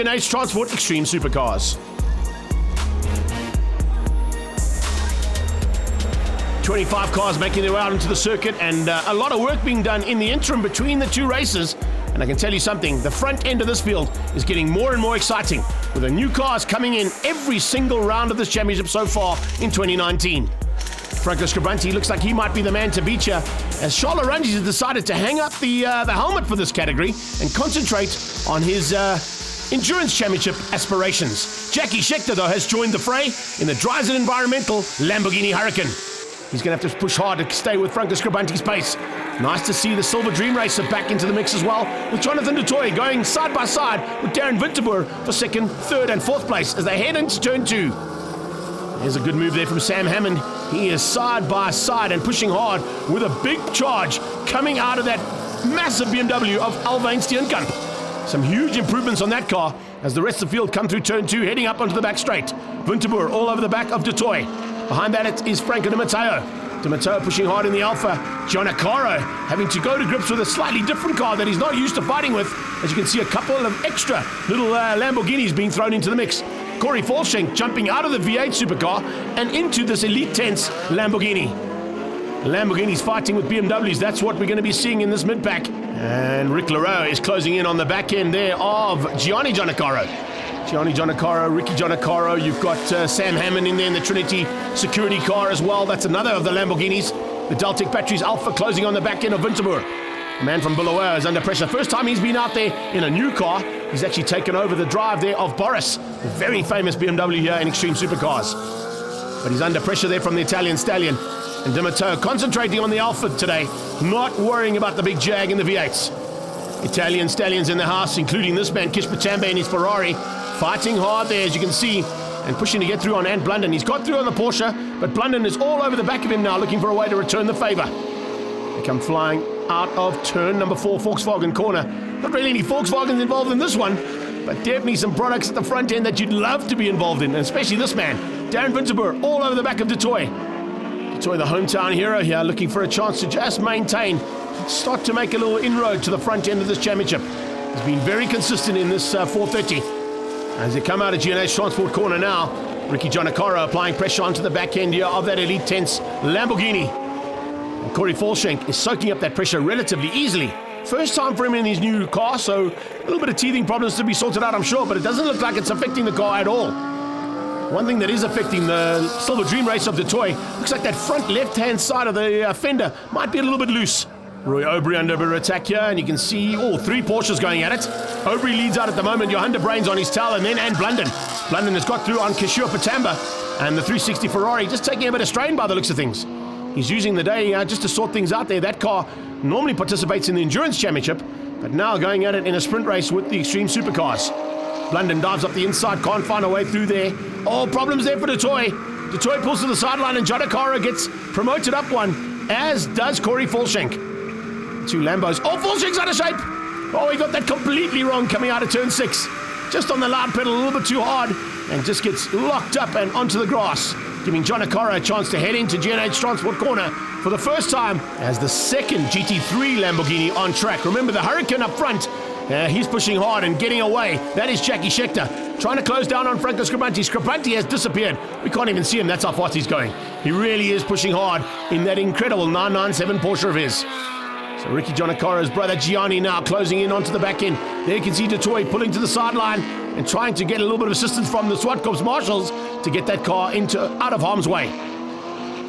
G&H Transport Extreme Supercars. 25 cars making their way out into the circuit, and a lot of work being done in the interim between the two races. And I can tell you something, the front end of this field is getting more and more exciting, with the new cars coming in every single round of this championship so far in 2019. Franco Scribbanti looks like he might be the man to beat you, as Charles Rangi has decided to hang up the helmet for this category and concentrate on his endurance championship aspirations. Jackie Schechter, though, has joined the fray in the Drives and Environmental Lamborghini Huracan. He's going to have to push hard to stay with Franco Scribbanti's pace. Nice to see the Silver Dream Racer back into the mix as well, with Jonathan du Toit going side by side with Darren Winterboer for second, third and fourth place as they head into turn 2. There's a good move there from Sam Hammond. He is side by side and pushing hard with a big charge coming out of that massive BMW of Alwyn Steenkamp. Some huge improvements on that car as the rest of the field come through turn 2, heading up onto the back straight. Winterboer all over the back of du Toit. Behind that it is Franco Di Matteo. Di Matteo pushing hard in the Alpha. Giannaccaro having to go to grips with a slightly different car that he's not used to fighting with. As you can see, a couple of extra little Lamborghinis being thrown into the mix. Corey Falshank jumping out of the V8 supercar and into this Elite Tense Lamborghini. Lamborghini's fighting with BMWs. That's what we're going to be seeing in this mid-pack. And Rick Leroux is closing in on the back end there of Gianni Giannaccaro. Gianni Giannaccaro, Ricky Giannaccaro. You've got Sam Hammond in there in the Trinity security car as well. That's another of the Lamborghinis. The Deltec Batteries Alpha closing on the back end of Winterboer. The man from Bulawayo is under pressure. First time he's been out there in a new car. He's actually taken over the drive there of Boris, the very famous BMW here in Extreme Supercars. But he's under pressure there from the Italian Stallion. And Di Matteo concentrating on the Alpha today, not worrying about the big Jag in the V8s. Italian Stallions in the house, including this man, Kish Patambe in his Ferrari, fighting hard there, as you can see, and pushing to get through on Ant Blunden. He's got through on the Porsche, but Blunden is all over the back of him now, looking for a way to return the favour. They come flying out of turn number 4, Volkswagen corner. Not really any Volkswagens involved in this one, but definitely some products at the front end that you'd love to be involved in, and especially this man, Darren Winterboer, all over the back of du Toit. Du Toit, the hometown hero here, looking for a chance to just maintain, start to make a little inroad to the front end of this championship. He's been very consistent in this 430. As they come out of G&H Transport corner now, Ricky Giannaccaro applying pressure onto the back end here of that Elite Tense Lamborghini. And Corey Falshank is soaking up that pressure relatively easily. First time for him in his new car, so a little bit of teething problems to be sorted out, I'm sure, but it doesn't look like it's affecting the car at all. One thing that is affecting the Silver Dream Race of du Toit, looks like that front left-hand side of the fender might be a little bit loose. Roy Aubry under a bit of attack here, and you can see all 3 Porsches going at it. Aubry leads out at the moment, Johan de Brains on his tail, and then Ant Blunden. Blunden has got through on Kishore Patamba, and the 360 Ferrari just taking a bit of strain by the looks of things. He's using the day just to sort things out there. That car normally participates in the Endurance Championship, but now going at it in a sprint race with the Extreme Supercars. Blunden dives up the inside, can't find a way through there. Oh, problems there for du Toit. Du Toit pulls to the sideline, and Giannaccaro gets promoted up one, as does Corey Falshank. 2 Lambos. Oh, Falshank's out of shape. Oh, he got that completely wrong coming out of turn 6. Just on the loud pedal a little bit too hard, and just gets locked up and onto the grass, giving Giannaccaro a chance to head into G&H Transport corner for the first time as the second GT3 Lamborghini on track. Remember the Huracan up front. He's pushing hard and getting away. That is Jackie Schechter trying to close down on Franco Scribbanti. Scribbanti has disappeared. We can't even see him. That's how fast he's going. He really is pushing hard in that incredible 997 Porsche of his. So Ricky Giannaccaro's brother Gianni now closing in onto the back end. There you can see du Toit pulling to the sideline and trying to get a little bit of assistance from the Zwartkops marshals to get that car out of harm's way.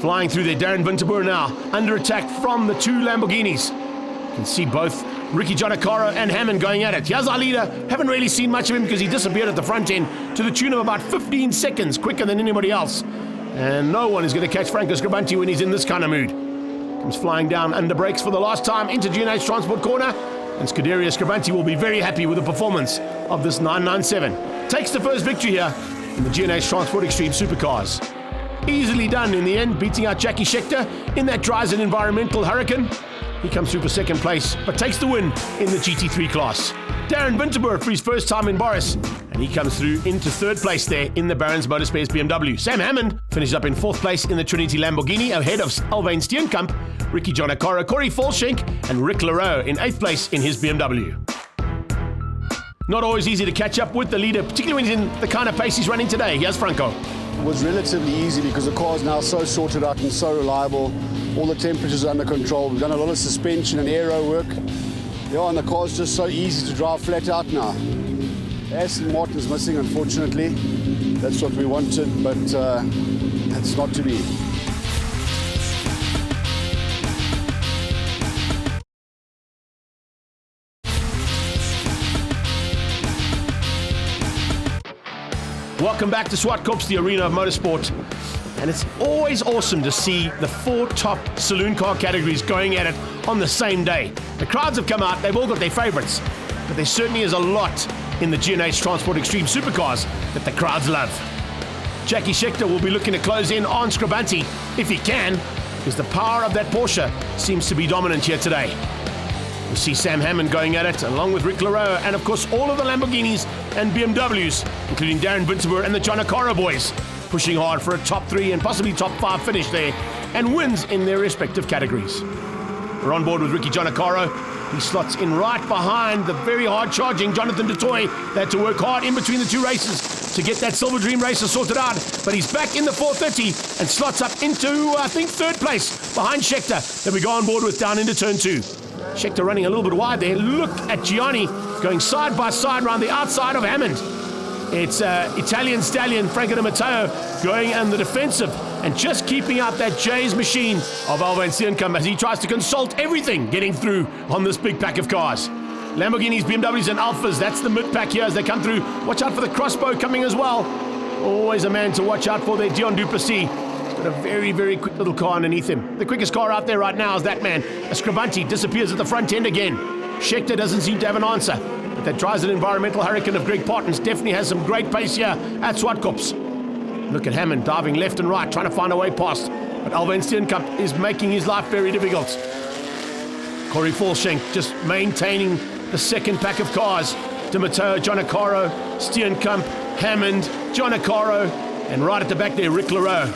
Flying through there, Darren Winterboer now under attack from the 2 Lamborghinis. You can see both Ricky Giannaccaro and Hammond going at it. Here's our leader. Haven't really seen much of him because he disappeared at the front end to the tune of about 15 seconds quicker than anybody else. And no one is going to catch Franco Scribbanti when he's in this kind of mood. Comes flying down under brakes for the last time into G&H Transport corner, and Scuderia Scribbanti will be very happy with the performance of this 997. Takes the first victory here in the G&H Transport Extreme Supercars. Easily done in the end, beating out Jackie Schechter in that Drives and Environmental Huracan. He comes through for second place, but takes the win in the GT3 class. Darren Winterboer for his first time in Boris, and he comes through into third place there in the Barron's Motorspares BMW. Sam Hammond finishes up in fourth place in the Trinity Lamborghini ahead of Alwyn Steenkamp, Ricky Giannaccaro, Corey Falshank, and Rick Leroux in eighth place in his BMW. Not always easy to catch up with the leader, particularly when he's in the kind of pace he's running today. Here's Franco. It was relatively easy because the car is now so sorted out and so reliable. All the temperatures are under control. We've done a lot of suspension and aero work. Yeah, and the car's just so easy to drive flat out now. Aston Martin's missing, unfortunately. That's what we wanted, but that's not to be. Welcome back to Zwartkops, the arena of motorsport. And it's always awesome to see the 4 top saloon car categories going at it on the same day. The crowds have come out, they've all got their favourites, but there certainly is a lot in the G&H Transport Extreme Supercars that the crowds love. Jackie Scheckter will be looking to close in on Scribante, if he can, because the power of that Porsche seems to be dominant here today. We'll see Sam Hammond going at it, along with Rick Leroux, and of course all of the Lamborghinis and BMWs, including Darren Winterberg and the Giannaccaro boys, pushing hard for a top 3 and possibly top 5 finish there, and wins in their respective categories. We're on board with Ricky Giannaccaro. He slots in right behind the very hard-charging Jonathan Dutoy. They had to work hard in between the 2 races to get that Silver Dream racer sorted out, but he's back in the 430 and slots up into, I think, 3rd place behind Scheckter that we go on board with down into turn 2. Scheckter running a little bit wide there. Look at Gianni going side by side around the outside of Hammond. It's Italian stallion Franco Di Matteo going on the defensive and just keeping out that Jay's machine of Alban Steenkamp as he tries to consult everything getting through on this big pack of cars. Lamborghinis, BMWs and Alphas, that's the mid-pack here as they come through. Watch out for the crossbow coming as well. Always a man to watch out for there, Dion Duplessis. He's got a very, very quick little car underneath him. The quickest car out there right now is that man. Scribante disappears at the front end again. Scheckter doesn't seem to have an answer. But that tries an environmental hurricane of Greg Pottens definitely has some great pace here at Zwartkops. Look at Hammond diving left and right, trying to find a way past. But Alban Steenkamp is making his life very difficult. Corey Falshank just maintaining the second pack of cars. Di Matteo, Giannaccaro, Steenkamp, Hammond, Giannaccaro, and right at the back there, Rick Leroux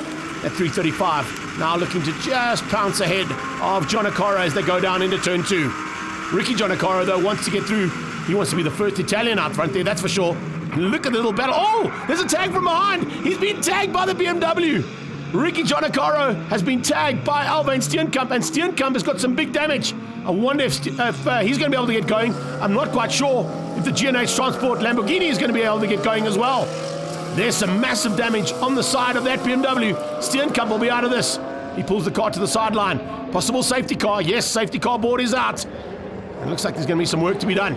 at 335. Now looking to just pounce ahead of Giannaccaro as they go down into turn 2. Ricky Giannaccaro, though, wants to get through. He wants to be the first Italian out front there, that's for sure. Look at the little battle. Oh, there's a tag from behind. He's been tagged by the BMW. Ricky Giannaccaro has been tagged by Alban Steenkamp, and Steenkamp has got some big damage. I wonder if he's going to be able to get going. I'm not quite sure if the G&H Transport Lamborghini is going to be able to get going as well. There's some massive damage on the side of that BMW. Steenkamp will be out of this. He pulls the car to the sideline. Possible safety car. Yes, safety car board is out. It looks like there's going to be some work to be done.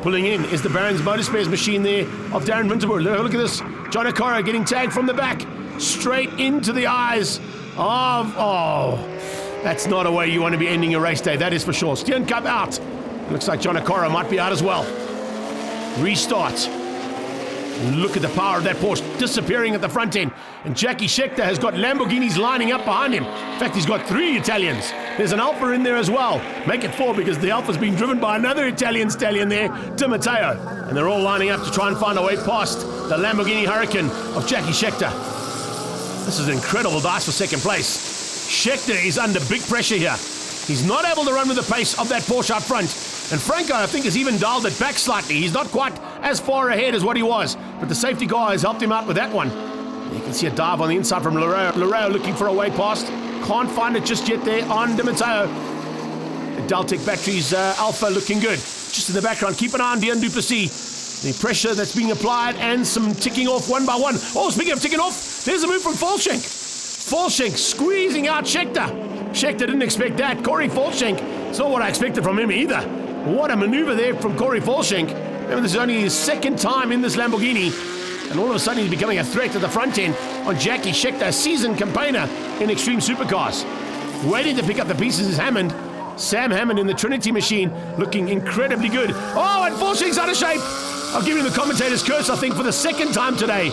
Pulling in is the Barron's Motor Spares machine there of Darren Winterberg. Look at this. Giannaccaro getting tagged from the back. Straight into the eyes of... Oh, that's not a way you want to be ending your race day. That is for sure. Steenkamp out. Looks like Giannaccaro might be out as well. Restart. Look at the power of that Porsche disappearing at the front end. And Jackie Scheckter has got Lamborghinis lining up behind him. In fact, he's got 3 Italians. There's an Alfa in there as well. Make it 4 because the Alfa's being driven by another Italian stallion there, Di Matteo. And they're all lining up to try and find a way past the Lamborghini Hurricane of Jackie Scheckter. This is an incredible dice for second place. Scheckter is under big pressure here. He's not able to run with the pace of that Porsche out front. And Franco, I think, has even dialed it back slightly. He's not quite as far ahead as what he was. But the safety guy has helped him out with that one. You can see a dive on the inside from Leroux. Leroux looking for a way past. Can't find it just yet there on Di Matteo. The Deltec Batteries Alpha looking good. Just in the background, keep an eye on Dion Duplessis. The pressure that's being applied and some ticking off one by one. Oh, speaking of ticking off, there's a move from Falshank. Falshank squeezing out Scheckter. Scheckter didn't expect that. Corey Falshank, it's not what I expected from him either. What a maneuver there from Corey Falshank. Remember, this is only his second time in this Lamborghini. And all of a sudden, he's becoming a threat at the front end on Jackie Scheckter, seasoned campaigner in Extreme Supercars. Waiting to pick up the pieces is Hammond. Sam Hammond in the Trinity machine, looking incredibly good. Oh, and Falshank's out of shape. I'll give him the commentator's curse, I think, for the second time today.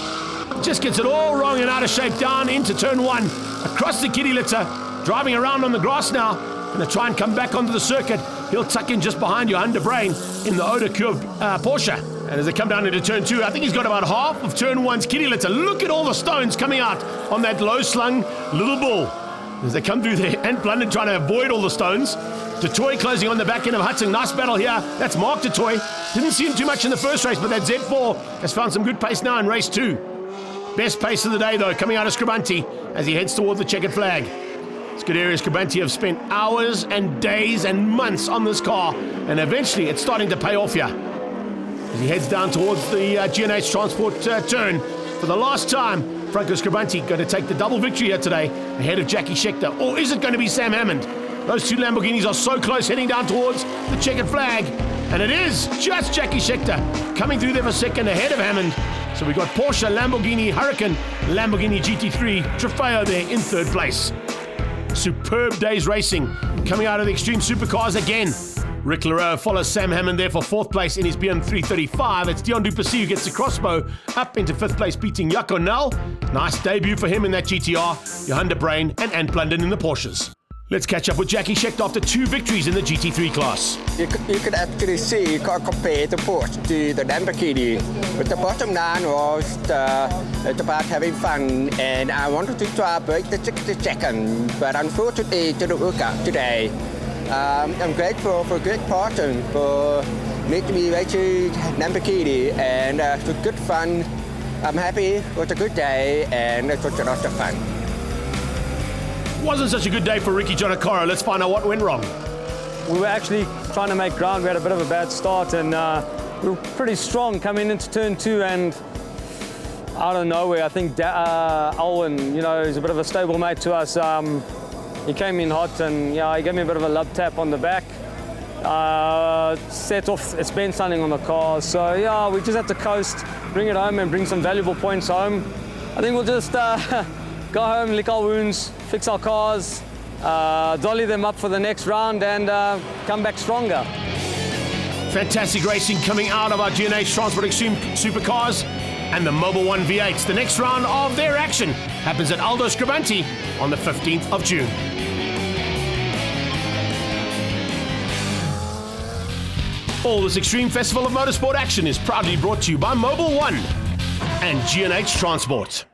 Just gets it all wrong and out of shape down into turn 1. Across the kitty litter, driving around on the grass now. Going to try and come back onto the circuit. He'll tuck in just behind Johan de Bruin in the Oda Curve Porsche. And as they come down into turn 2, I think he's got about half of turn 1's kitty litter. Look at all the stones coming out on that low-slung little bull. As they come through there, and Blunden trying to avoid all the stones. Dutoy closing on the back end of Hudson. Nice battle here. That's Mark Dutoy. Didn't see him too much in the first race, but that Z4 has found some good pace now in race 2. Best pace of the day, though, coming out of Scribanti as he heads toward the checkered flag. Scuderia Scribanti have spent hours and days and months on this car, and eventually it's starting to pay off here. As he heads down towards the GNH Transport turn, for the last time, Franco Scribanti going to take the double victory here today ahead of Jackie Scheckter. Or is it going to be Sam Hammond? Those two Lamborghinis are so close, heading down towards the checkered flag. And it is just Jackie Scheckter coming through there for second ahead of Hammond. So we've got Porsche, Lamborghini Huracan, Lamborghini GT3, Trofeo there in third place. Superb day's racing coming out of the Extreme Supercars again. Rick Leroux follows Sam Hammond there for fourth place in his BM335. It's Dion Duplessis who gets the crossbow up into fifth place, beating Jaco Null. Nice debut for him in that GTR, Johan de Bruin and Ant Blunden in the Porsches. Let's catch up with Jackie Scheckter after 2 victories in the GT3 class. You could actually see, compare the Porsche to the Lamborghini. But the bottom line was it's about having fun, and I wanted to try to break the second, but unfortunately it didn't work out today. I'm grateful for a great partner for making me racing Lamborghini, and it was good fun. I'm happy, it was a good day, and it was a lot of fun. Wasn't such a good day for Ricky Giannaccaro. Let's find out what went wrong. We were actually trying to make ground. We had a bit of a bad start, and we were pretty strong coming into turn 2, and out of nowhere, I think Alwyn, he's a bit of a stable mate to us. He came in hot, and he gave me a bit of a love tap on the back. Set off, it's been something on the car. So we just had to coast, bring it home and bring some valuable points home. I think we'll just go home, lick our wounds, fix our cars, dolly them up for the next round, and come back stronger. Fantastic racing coming out of our GNH Transport Extreme Supercars and the Mobil 1 V8s. The next round of their action happens at Aldo Scribanti on the 15th of June. All this Extreme Festival of Motorsport action is proudly brought to you by Mobil 1 and GNH Transport.